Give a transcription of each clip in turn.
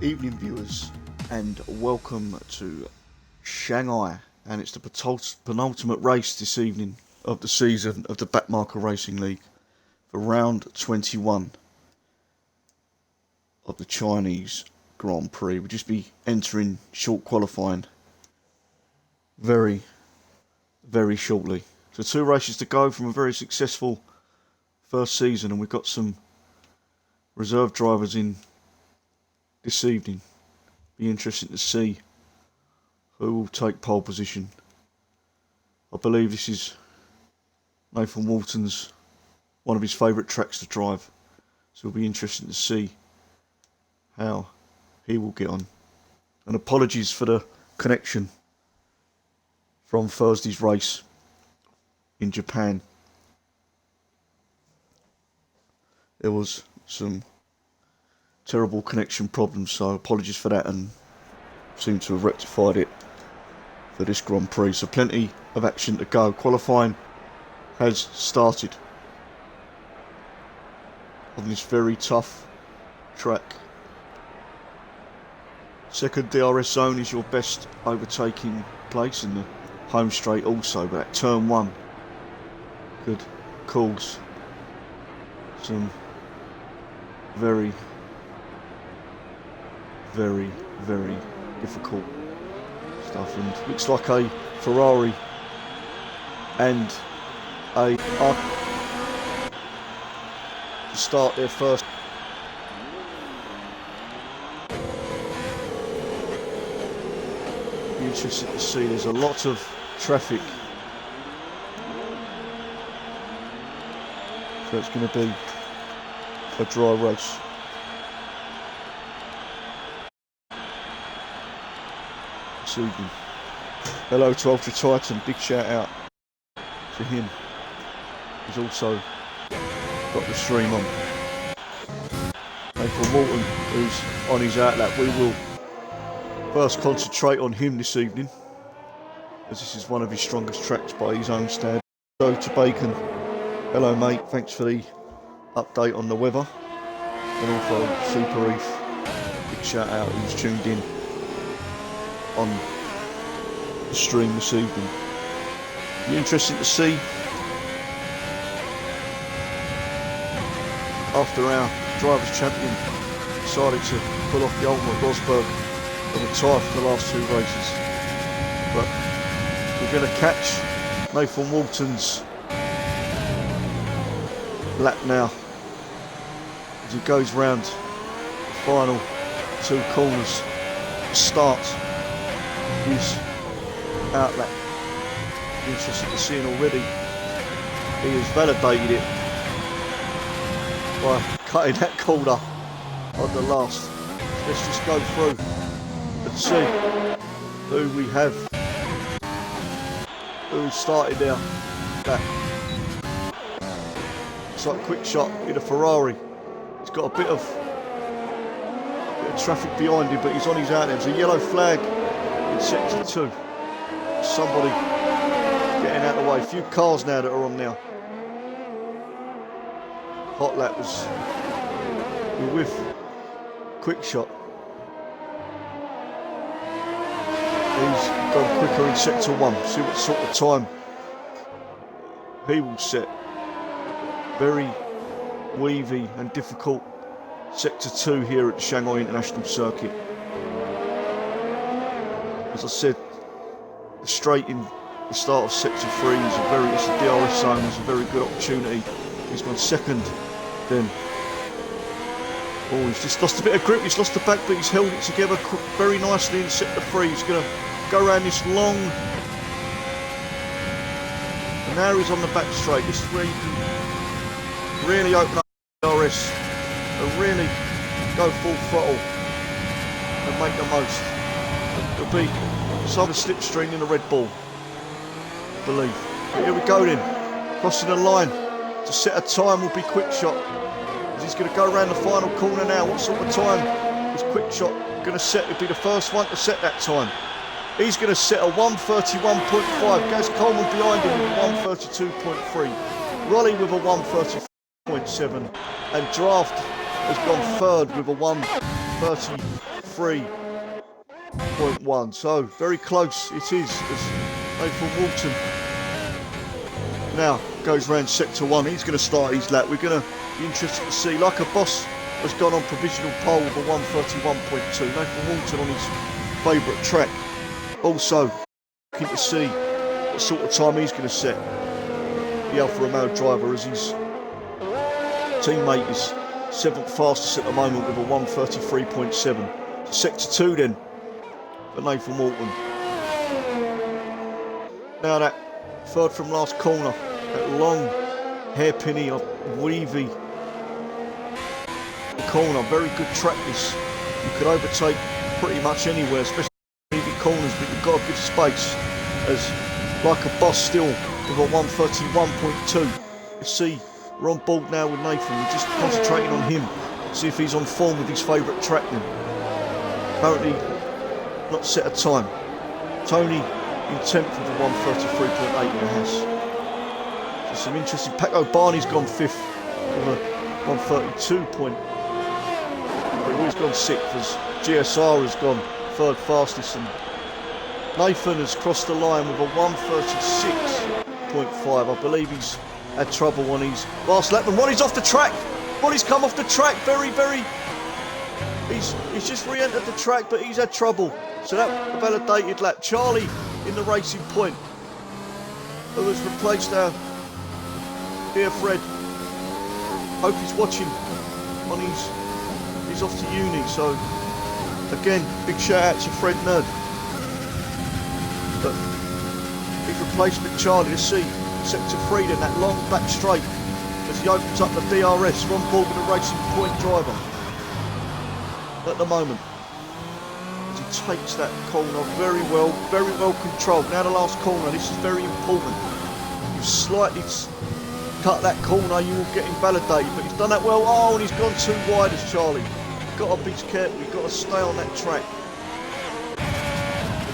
Evening viewers, and welcome to Shanghai, and it's the penultimate race this evening of the season of the Backmarker Racing League for round 21 of the Chinese Grand Prix. We'll just be entering short qualifying very shortly. So 2 races to go from a very successful first season, and we've got some reserve drivers in this evening. Be interesting to see who will take pole position. I believe this is Nathan Walton's one of his favourite tracks to drive, so it'll be interesting to see how he will get on. And apologies for the connection from Thursday's race in Japan. There was some terrible connection problems, so apologies for that, and seem to have rectified it for this Grand Prix. So plenty of action to go. Qualifying has started on this very tough track. Second DRS zone is your best overtaking place, in the home straight also, but at turn 1 could cause some very difficult stuff, and looks like a Ferrari and a to start their first. Be interesting to see. There's a lot of traffic, so it's going to be a dry race. Evening. Hello to Ultra Titan, big shout out to him. He's also got the stream on. And for Walton, who's on his outlap, we will first concentrate on him this evening, as this is one of his strongest tracks by his own standard. So to Bacon, hello mate, thanks for the update on the weather. And also Super Reef, big shout out, who's tuned in on the stream this evening. Be interesting to see, after our drivers' champion decided to pull off the ultimate Rosberg and retire for the last 2 races, but we're going to catch Nathan Walton's lap now as he goes round the final 2 corners to start his outlet. Interesting to see, and already he has validated it by cutting that corner on the last. Let's just go through and see who we have, who started there. That it's like a quick shot in a Ferrari. He's got a bit of traffic behind him, but he's on his out. There's a yellow flag in sector 2. Somebody getting out of the way. A few cars now that are on now. Hot lap was with quick shot. He's gone quicker in sector 1. See what sort of time he will set. Very weavy and difficult sector 2 here at the Shanghai International Circuit. As I said, the straight in the start of sector 3 is it's a DRS zone, it's a very good opportunity. He's gone second then. Oh, he's just lost a bit of grip, he's lost the back, but he's held it together very nicely in sector 3. He's going to go around this long, and now he's on the back straight. This is where you can really open up DRS and really go full throttle and make the most. It'll be some slipstream in the Red Bull, I believe. But here we go then, crossing the line to set a time will be Quick Shot. As he's going to go around the final corner now. What sort of time is Quick Shot going to set? He'll be the first one to set that time. He's going to set a 1:31.5. Gaz Coleman behind him with a 1:32.3. Rolly with a 1:34.7. And Draft has gone third with a 1:30. 143.1. So very close it is as Nathan Walton now goes round sector 1. He's going to start his lap. We're going to be interested to see, like a boss has gone on provisional pole with a 131.2. Nathan Walton on his favourite track. Also looking to see what sort of time he's going to set the Alfa Romeo driver, as his teammate is 7th fastest at the moment with a 133.7. So sector 2 then for Nathan Walton. Now that third from last corner, that long hairpinny or weavy corner, very good track this. You could overtake pretty much anywhere, especially weavy corners, but you've got to give space, as like a boss still with a 131.2. You see, we're on board now with Nathan. We're just concentrating on him, see if he's on form with his favourite track then. Apparently not set a time. Tony in 10th with a 133.8 in the Haas. So some interesting. Paco Barney's gone 5th with a 132. He's gone 6th as GSR has gone 3rd fastest, and Nathan has crossed the line with a 136.5. I believe he's had trouble on his last lap, and Ronnie's off the track. Ronnie's come off the track very. He's just re-entered the track, but he's had trouble. So that a validated lap. Charlie in the racing point, who has replaced our dear Fred. Hope he's watching on he's off to uni. So again, big shout out to Fred Nerd. But his replacement Charlie, to see sector 3 then, that long back straight as he opens up the DRS. We're on board with the racing point driver at the moment, as he takes that corner very well controlled. Now the last corner, this is very important. You've slightly cut that corner, you will get invalidated, but he's done that well. Oh, and he's gone too wide as Charlie. You've got to be careful, you've got to stay on that track.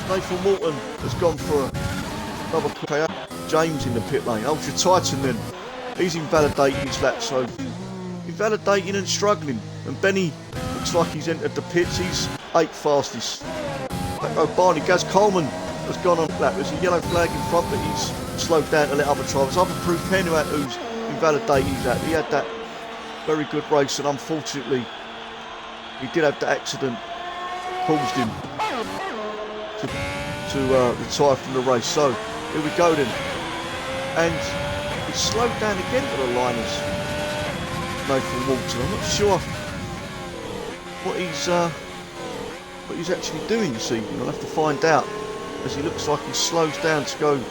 Nathan Walton has gone for another quick. James in the pit lane. Ultra Titan then, he's invalidating his lap, so invalidating and struggling. And Benny looks like he's entered the pits. He's 8th fastest. Paco Barney, Gaz Coleman has gone on lap. There's a yellow flag in front, but he's slowed down to let other drivers. I've approved Penuat, who's invalidated his lap. He had that very good race, and unfortunately he did have the accident caused him to retire from the race. So here we go then, and he's slowed down again to the liners. Nathan Walton, I'm not sure what he's actually doing, you see. We'll have to find out, as he looks like he slows down to go to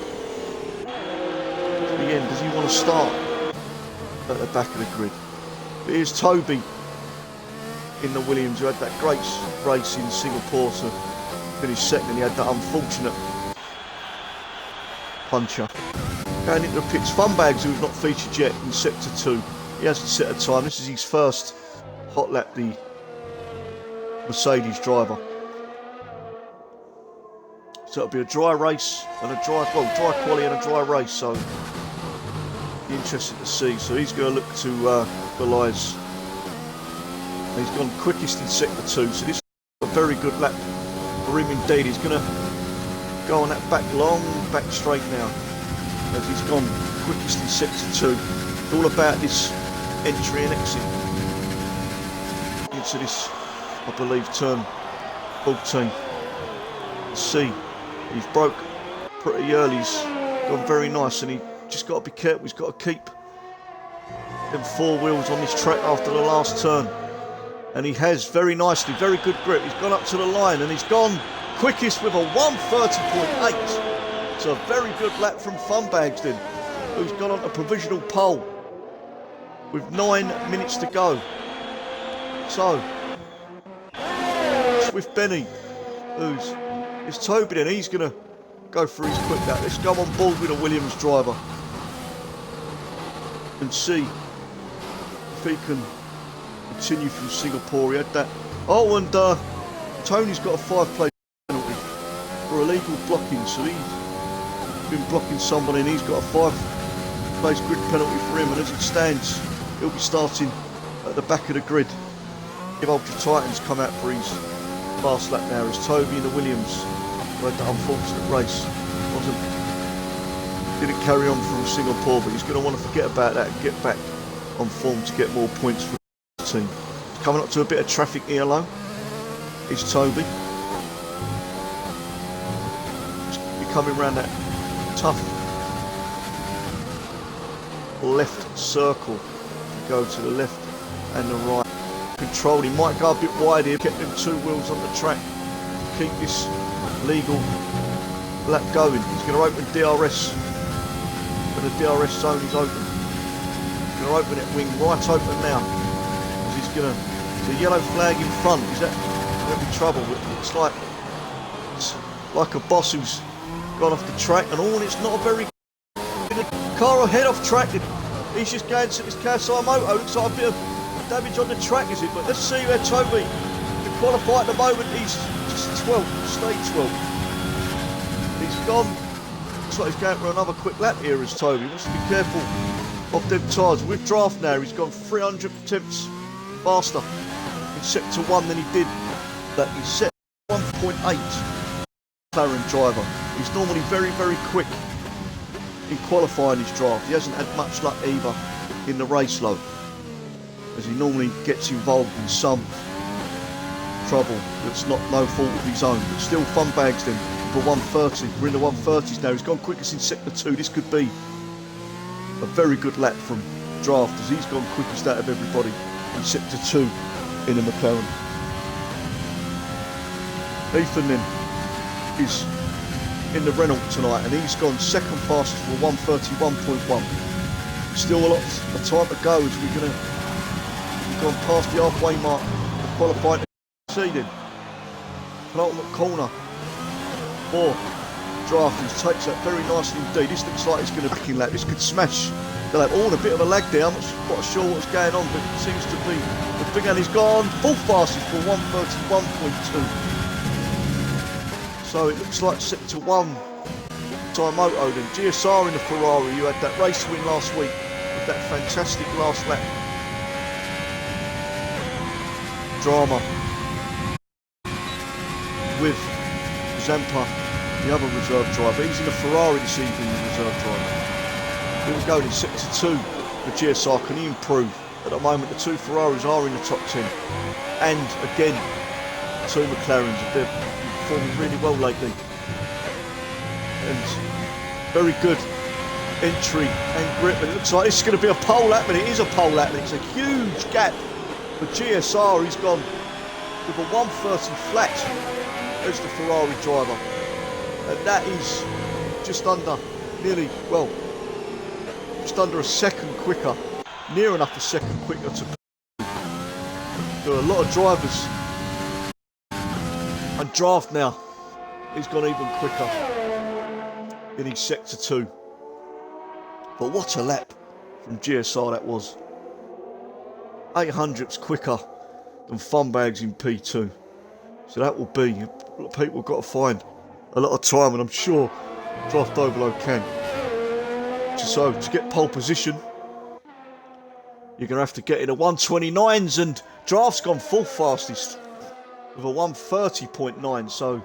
the end. Does he want to start at the back of the grid? But here's Toby in the Williams, who had that great race in Singapore to finish second. He had that unfortunate puncher. Going into the pits, Funbags, who we've not featured yet in sector 2. He hasn't set a time. This is his first hot lap, the Mercedes driver. So it'll be a dry race and a dry quali and a dry race. So be interesting to see. So he's going to look to equalise. He's gone quickest in sector 2. So this is a very good lap for him indeed. He's going to go on that long back straight now, as he's gone quickest in sector 2. It's all about this entry and exit into this, I believe, turn 14. See, he's broke pretty early. He's gone very nice, and he just got to be careful. He's got to keep them 4 wheels on this track after the last turn, and he has very nicely. Very good grip. He's gone up to the line, and he's gone quickest with a 130.8. It's a very good lap from Funbags then, who's gone on a provisional pole with 9 minutes to go. So Swift Benny, it's Toby then, he's going to go for his quick lap. Let's go on board with a Williams driver and see if he can continue from Singapore. He had that. Oh, and Tony's got a 5-place penalty for illegal blocking, so he's been blocking somebody, and he's got a 5-place grid penalty for him, and as it stands, he'll be starting at the back of the grid if Ultra Titans come out for his fast lap now as Toby in the Williams, who had that unfortunate race, didn't carry on from Singapore, but he's going to want to forget about that and get back on form to get more points for the team. Coming up to a bit of traffic here low is Toby. You're coming around that tough left circle. Go to the left and the right. Controlled, he might go a bit wide here, get them two wheels on the track, keep this legal lap going. He's going to open DRS when the DRS zone is open. He's going to open it wing right open now. He's going to, the yellow flag in front, is that going to be trouble? It's like a boss who's gone off the track and all, and it's not a very good car ahead off track. He's just going to this Kasai Moto. Looks like a bit of damage on the track, is it? But let's see where Toby can qualify at the moment. He's just 12th, stage 12th. He's gone. Looks like he's going for another quick lap here as Toby. Wants to be careful of them tyres. With draft now, he's gone 300 tenths faster in sector 1 than he did that in sector 1.8. McLaren driver. He's normally very, very quick in qualifying his draft. He hasn't had much luck either in the race load, as he normally gets involved in some trouble that's not no fault of his own. But still, fun bags then for 130. We're in the 130s now. He's gone quickest in sector 2. This could be a very good lap from draft, as he's gone quickest out of everybody in sector 2 in the McLaren. Ethan then is in the Renault tonight, and he's gone second fastest for 131.1. Still a lot of time to go, as we've gone past the halfway mark of qualifying to seeding. Penultimate corner for draft, who takes that very nicely indeed. This looks like it's going to be a backing lap. This could smash the lap. Oh, and a bit of a lag there. I'm not quite sure what's going on, but it seems to be the big one. He's gone full fastest for 131.2. So it looks like sector 1 Moto then. GSR in the Ferrari, who had that race win last week with that fantastic last lap drama with Zampa, the other reserve driver. He's in the Ferrari this evening, the reserve driver. Here we go in sector 2 for GSR. Can he improve? At the moment, the two Ferraris are in the top 10. And again, two McLarens. They're performing really well lately. And very good entry and grip. And it looks like this is going to be a pole lap, and it is a pole lap. And it's a huge gap for GSR. He's gone with a 130 flat as the Ferrari driver. And that is just under, just under a second quicker. Near enough a second quicker to. There are a lot of drivers. And draft now, he's gone even quicker in his sector 2. But what a lap from GSR that was. 800ths quicker than Funbags in P2. So that will be, people have got to find a lot of time, and I'm sure Draft Overload can. So to get pole position, you're going to have to get in the 129s, and Draft's gone full fastest with a 130.9. So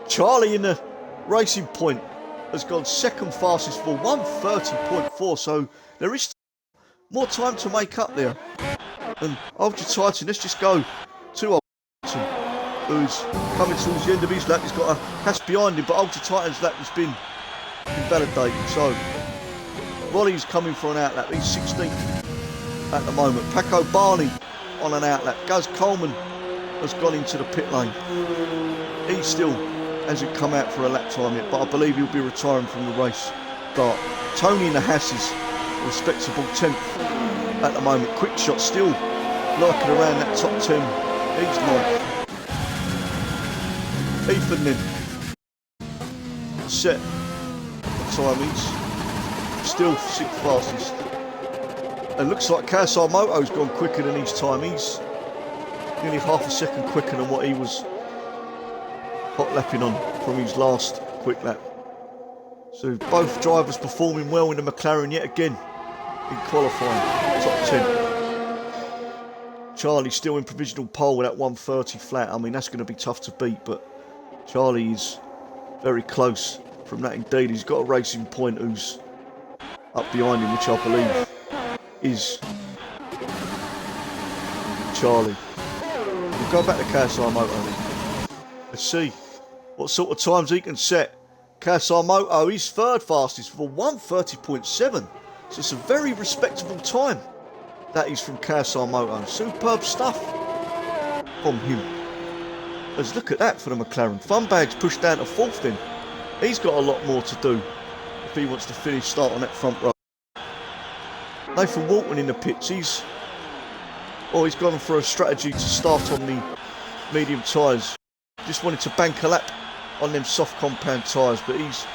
Charlie in the Racing Point has gone second fastest for 130.4. So there is more time to make up there. And Ultra Titan, let's just go to Ultra Titan, who's coming towards the end of his lap. He's got a pass behind him, but Ultra Titan's lap has been invalidated. So Rolly's coming for an outlap. He's 16th at the moment. Paco Barney on an outlap. Guz Coleman has gone into the pit lane. He still hasn't come out for a lap time yet, but I believe he'll be retiring from the race start. Tony in the Haas is a respectable 10th at the moment. Quick Shot still lurking around that top 10. He's 9th. Ethan then set the time. He's still 6th fastest. And looks like Kasai Moto's gone quicker than his time. He's nearly half a second quicker than what he was hot lapping on from his last quick lap. So both drivers performing well in the McLaren yet again in qualifying, top 10. Charlie's still in provisional pole with that 130 flat. I mean, that's going to be tough to beat, but Charlie is very close from that indeed. He's got a Racing Point who's up behind him, which I believe is Charlie. We'll go back to KSR Moto. Let's see what sort of times he can set. KSR Moto, he's third fastest for 130.7. So it's a very respectable time. That is from KSR Moto. Superb stuff from him. Let's look at that for the McLaren. Funbag's pushed down to fourth then. He's got a lot more to do if he wants to finish start on that front row. Nathan Walton in the pits. He's gone for a strategy to start on the medium tyres. Just wanted to bank a lap on them soft compound tyres, but he's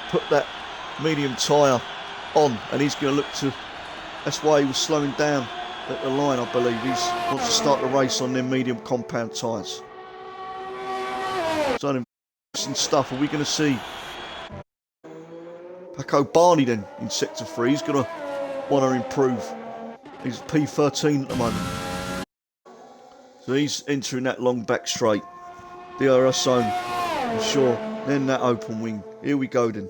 put that medium tyre on and he's going to look to... That's why he was slowing down at the line, I believe. He wants to start the race on them medium compound tyres. So interesting stuff. Are we going to see Paco Barney then in Sector 3? He's going to want to improve. He's P13 at the moment. So he's entering that long back straight. DRS zone, for sure. Then that open wing. Here we go then.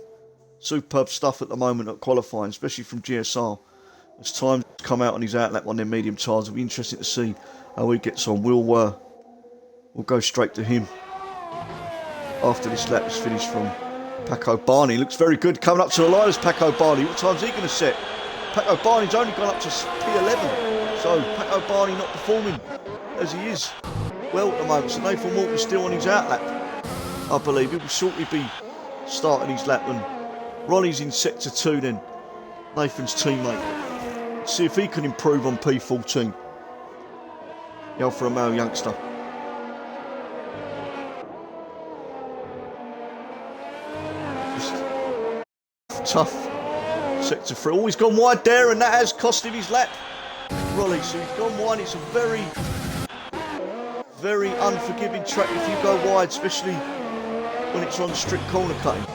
Superb stuff at the moment at qualifying, especially from GSR. As time come out on his outlap on their medium tyres, it'll be interesting to see how he gets on. We'll go straight to him after this lap is finished from Paco Barney. Looks very good coming up to the line as Paco Barney. What time's he going to set? Paco Barney's only gone up to P11, so Paco Barney not performing as he is well at the moment. So Nathan Walton's still on his outlap, I believe. He will shortly be starting his lap, and Ronnie's in Sector 2 then, Nathan's teammate. See if he can improve on P14. The Alfa Romeo youngster. Just tough. Sector 3. Oh, he's gone wide there and that has cost him his lap. Rolly, so he's gone wide. It's a very, very unforgiving track if you go wide, especially when it's on strict corner cutting.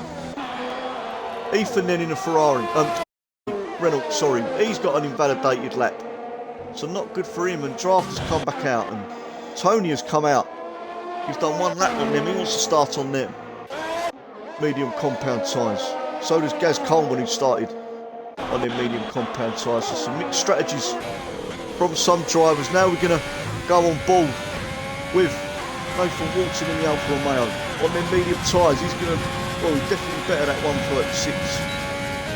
Ethan then in a Ferrari. Reynolds, sorry, he's got an invalidated lap, so not good for him. And Draft has come back out, and Tony has come out. He's done one lap on them. He wants to start on them medium compound tyres. So does Gaz Coleman, who started on them medium compound tyres. So some mixed strategies from some drivers. Now we're going to go on board with Nathan Walton in the Alfa Romeo on them medium tyres. He's going to, well, he's definitely better that 136.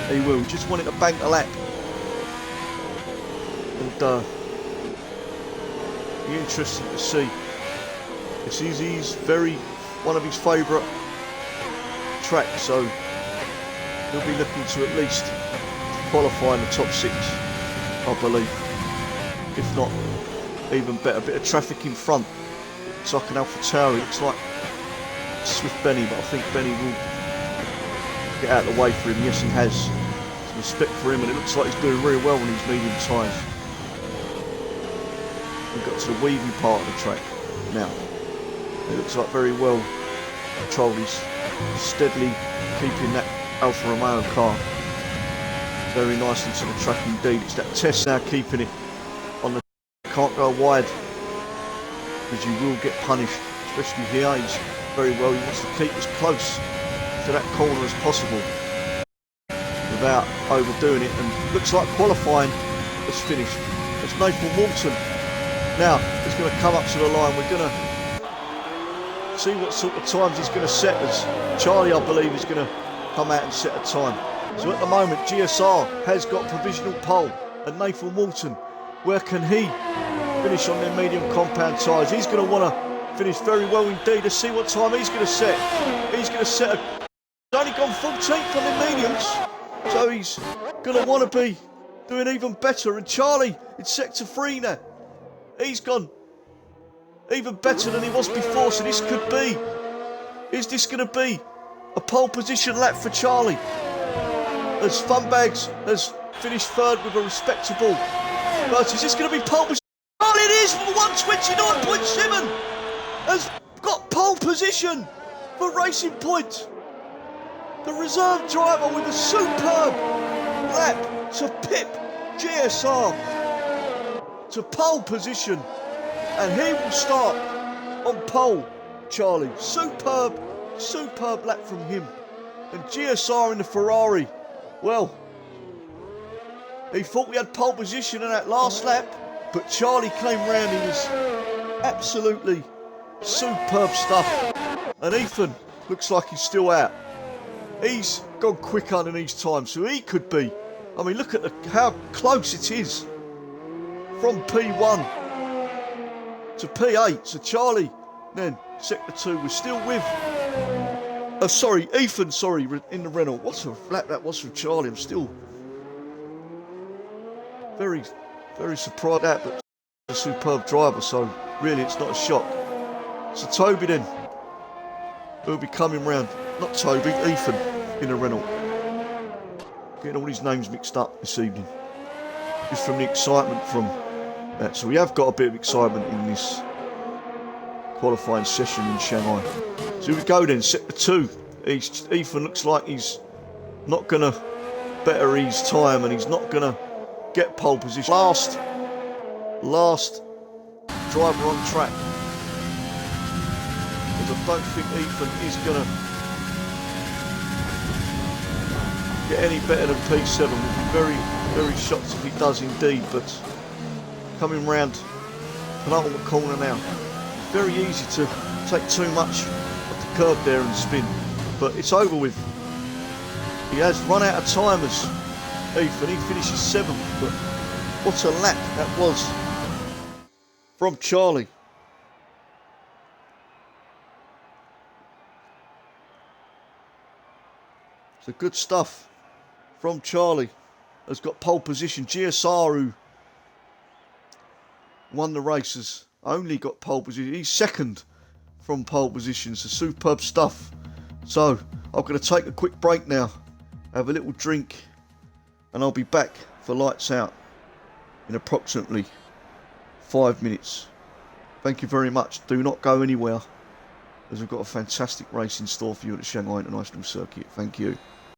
He will. Just wanted to bank a lap. And be interesting to see. This is one of his favourite tracks, so he'll be looking to at least qualify in the top 6, I believe. If not, even better. Bit of traffic in front. It's like an AlphaTauri. Looks like Swift Benny, but I think Benny will get out of the way for him. Yes, he has. Some respect for him, and it looks like he's doing very well on his medium tyres. We've got to the weavy part of the track now. It looks like very well controlled. He's steadily keeping that Alfa Romeo car very nicely to the track indeed. It's that test now keeping it on the... Can't go wide because you will get punished, especially here. He's very well. He wants to keep as close to that corner as possible without overdoing it, and looks like qualifying is finished. It's Nathan Walton now. He's going to come up to the line. We're going to see what sort of times he's going to set, as Charlie, I believe, is going to come out and set a time. So at the moment GSR has got provisional pole, and Nathan Walton, where can he finish on their medium compound tyres? He's going to want to finish very well indeed. Let's see what time he's going to set. He's going to set he's only gone 14th on the mediums, so he's going to want to be doing even better. And Charlie in Sector 3 now. He's gone even better than he was before, so this could be... Is this going to be a pole position lap for Charlie? As Funbags has finished third with a respectable... But is this going to be pole position? Oh, it is! 129.7! Has got pole position for Racing Point. The reserve driver with a superb lap to pip GSR. to pole position. And he will start on pole, Charlie. Superb lap from him. And GSR in the Ferrari, well, he thought we had pole position in that last lap, but Charlie came round. He was absolutely superb stuff. And Ethan looks like he's still out. He's gone quicker than these times, so he could be. I mean, look at how close it is from P1 to P8. So Charlie, then sector 2, we're still with. Ethan, in the Renault. What a lap that was from Charlie. I'm still very, very surprised at that, but a superb driver, so really it's not a shock. So Toby then will be coming round. Not Toby, Ethan in the Renault. Getting all these names mixed up this evening. Just from the excitement from that. So we have got a bit of excitement in this qualifying session in Shanghai. So here we go then, sector 2. Ethan looks like he's not going to better his time and he's not going to get pole position. Last driver on track. Because I don't think Ethan is going to get any better than P7. We'll be very, very shocked if he does indeed. But coming round penultimate corner now. Very easy to take too much of the curb there and spin. But it's over with. He has run out of timers, Ethan. He finishes 7th. But what a lap that was from Charlie. So good stuff from Charlie. Has got pole position. GSR, who won the races, only got pole position. He's second from pole position. So superb stuff. So I'm going to take a quick break now, have a little drink, and I'll be back for lights out in approximately 5 minutes. Thank you very much. Do not go anywhere, as we've got a fantastic race in store for you at the Shanghai International Circuit. Thank you.